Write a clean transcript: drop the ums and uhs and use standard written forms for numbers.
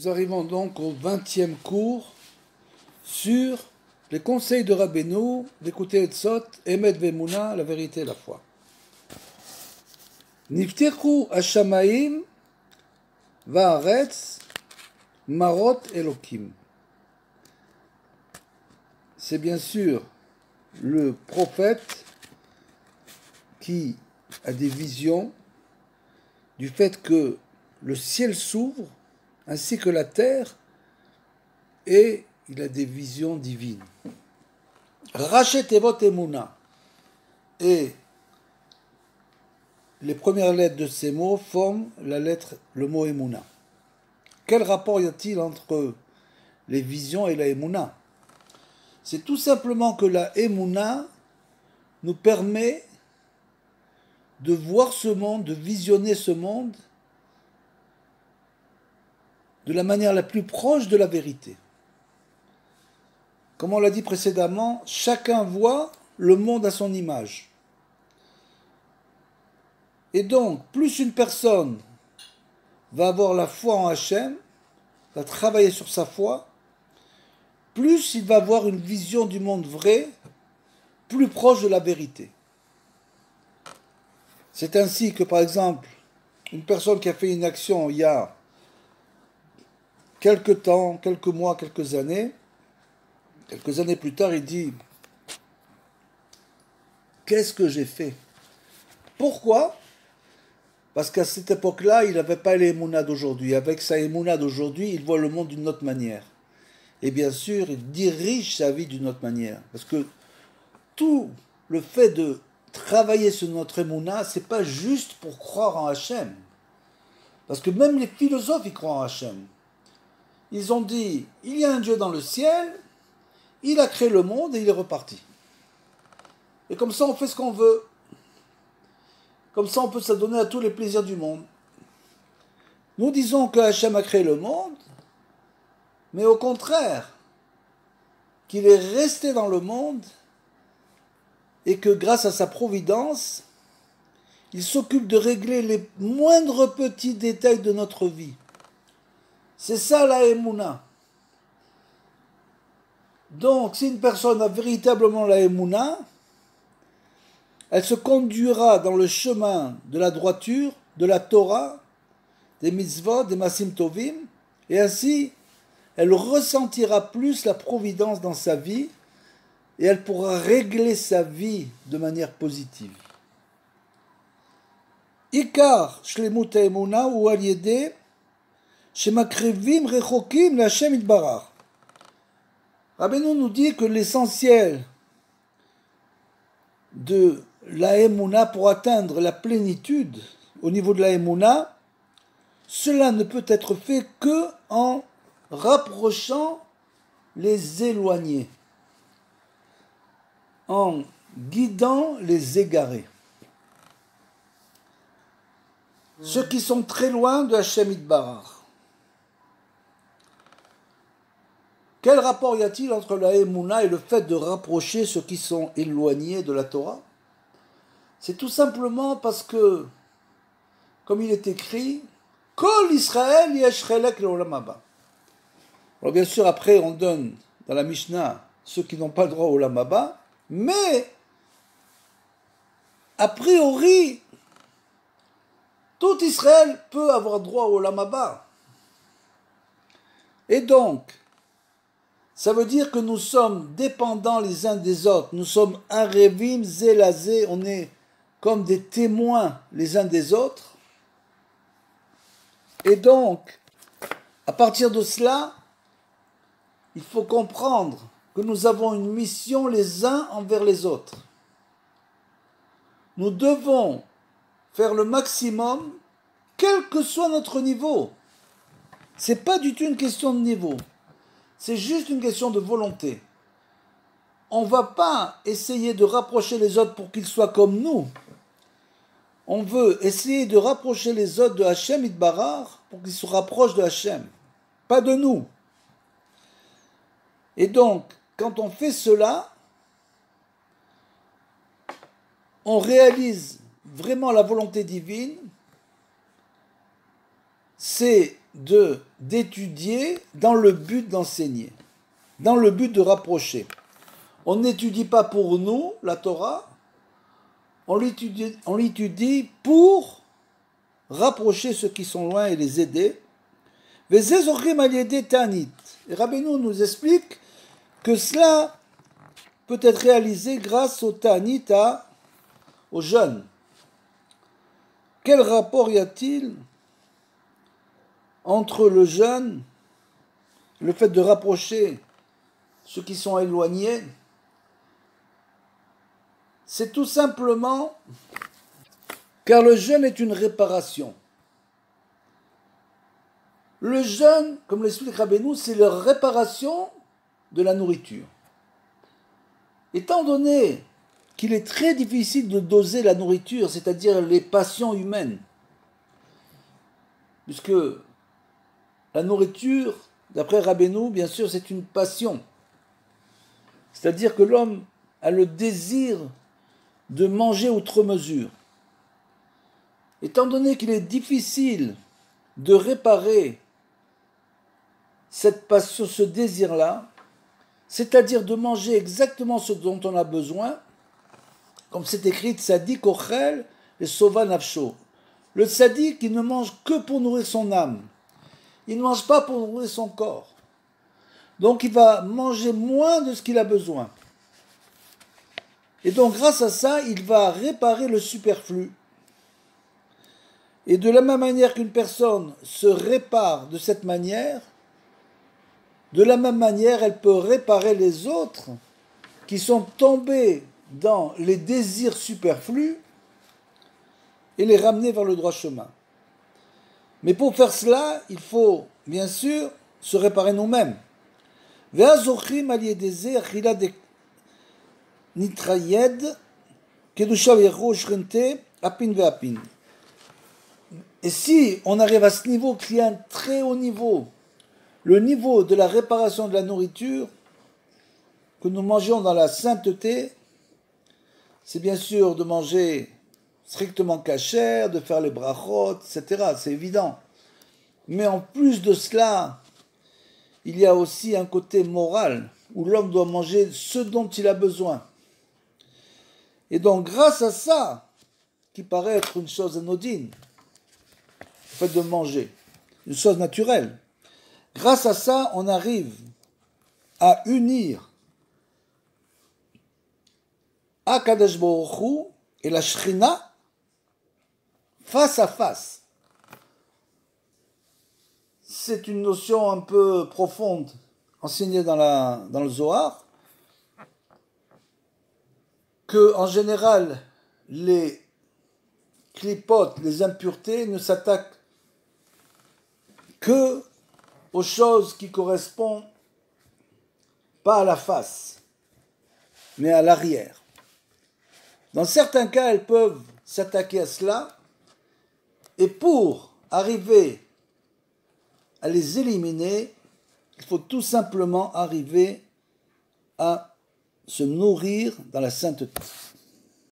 Nous arrivons donc au 20e cours sur les conseils de Rabbeinu, d'écouter Etzot, Emet Ve'emuna, la vérité et la foi. Niftichu Hashamaim Va'aretz Marot Elokim. C'est bien sûr le prophète qui a des visions du fait que le ciel s'ouvre ainsi que la terre, et il a des visions divines. Rachet Evot Emuna. Et les premières lettres de ces mots forment le mot Emuna. Quel rapport y a-t-il entre les visions et la Emuna? C'est tout simplement que la Emuna nous permet de voir ce monde, de visionner ce monde de la manière la plus proche de la vérité. Comme on l'a dit précédemment, chacun voit le monde à son image. Et donc, plus une personne va avoir la foi en Hachem, va travailler sur sa foi, plus il va avoir une vision du monde vrai, plus proche de la vérité. C'est ainsi que, par exemple, une personne qui a fait une action il y a quelques temps, quelques mois, quelques années plus tard, il dit « Qu'est-ce que j'ai fait ?» Pourquoi ? Parce qu'à cette époque-là, il n'avait pas les émouna d'aujourd'hui. Avec sa émouna d'aujourd'hui, il voit le monde d'une autre manière. Et bien sûr, il dirige sa vie d'une autre manière. Parce que tout le fait de travailler sur notre émouna, c'est pas juste pour croire en Hachem. Parce que même les philosophes, ils croient en Hachem. Ils ont dit, il y a un Dieu dans le ciel, il a créé le monde et il est reparti. Et comme ça, on fait ce qu'on veut. Comme ça, on peut s'adonner à tous les plaisirs du monde. Nous disons que Hachem a créé le monde, mais au contraire, qu'il est resté dans le monde et que grâce à sa providence, il s'occupe de régler les moindres petits détails de notre vie. C'est ça la Emouna. Donc, si une personne a véritablement la Emouna, elle se conduira dans le chemin de la droiture, de la Torah, des mitzvot, des masim tovim, et ainsi, elle ressentira plus la providence dans sa vie, et elle pourra régler sa vie de manière positive. Ikar shlemut ha'emuna ou al yedeh shemakrivim rechokim l'Hashem itbarach. Rabbeinu nous dit que l'essentiel de la Emouna pour atteindre la plénitude au niveau de la Emouna, cela ne peut être fait que en rapprochant les éloignés, en guidant les égarés. Ceux qui sont très loin de Hachem Itbarach. Quel rapport y a-t-il entre la Emouna et le fait de rapprocher ceux qui sont éloignés de la Torah? C'est tout simplement parce que, comme il est écrit, Kol Israël yesh chelek leolam haba. Alors bien sûr, après, on donne dans la Mishnah ceux qui n'ont pas le droit au olam haba, mais a priori, tout Israël peut avoir droit au olam haba. Et donc, ça veut dire que nous sommes dépendants les uns des autres. Nous sommes arevim zelazé, on est comme des témoins les uns des autres. Et donc, à partir de cela, il faut comprendre que nous avons une mission les uns envers les autres. Nous devons faire le maximum, quel que soit notre niveau. Ce n'est pas du tout une question de niveau. C'est juste une question de volonté. On ne va pas essayer de rapprocher les autres pour qu'ils soient comme nous. On veut essayer de rapprocher les autres de Hachem Itbarach pour qu'ils se rapprochent de Hachem, pas de nous. Et donc, quand on fait cela, on réalise vraiment la volonté divine. C'est d'étudier dans le but d'enseigner, dans le but de rapprocher. On n'étudie pas pour nous la Torah, on l'étudie pour rapprocher ceux qui sont loin et les aider. Et Rabbeinu nous explique que cela peut être réalisé grâce au Ta'anit aux jeunes. Quel rapport y a-t-il entre le jeûne, le fait de rapprocher ceux qui sont éloignés? C'est tout simplement car le jeûne est une réparation. Le jeûne, comme l'explique Rabbeinu, c'est la réparation de la nourriture. Étant donné qu'il est très difficile de doser la nourriture, c'est-à-dire les passions humaines, puisque la nourriture, d'après Rabbeinu, bien sûr, c'est une passion. C'est-à-dire que l'homme a le désir de manger outre mesure. Étant donné qu'il est difficile de réparer cette passion, ce désir-là, c'est-à-dire de manger exactement ce dont on a besoin, comme c'est écrit, Tzadik ochel et sova nafsho. Le tzaddik, il ne mange que pour nourrir son âme. Il ne mange pas pour nourrir son corps. Donc il va manger moins de ce qu'il a besoin. Et donc grâce à ça, il va réparer le superflu. Et de la même manière qu'une personne se répare de cette manière, de la même manière, elle peut réparer les autres qui sont tombés dans les désirs superflus et les ramener vers le droit chemin. Mais pour faire cela, il faut bien sûr se réparer nous-mêmes. Et si on arrive à ce niveau, qui est un très haut niveau, le niveau de la réparation de la nourriture, que nous mangeons dans la sainteté, c'est bien sûr de manger strictement cachère, de faire les brachot, etc. C'est évident. Mais en plus de cela, il y a aussi un côté moral, où l'homme doit manger ce dont il a besoin. Et donc, grâce à ça, qui paraît être une chose anodine, le fait de manger, une chose naturelle, grâce à ça, on arrive à unir Akadosh Baruch Hu et la Shrina face à face. C'est une notion un peu profonde enseignée dans le Zohar, que en général les clipotes, les impuretés ne s'attaquent que aux choses qui correspondent pas à la face, mais à l'arrière. Dans certains cas, elles peuvent s'attaquer à cela, et pour arriver à les éliminer, il faut tout simplement arriver à se nourrir dans la sainteté.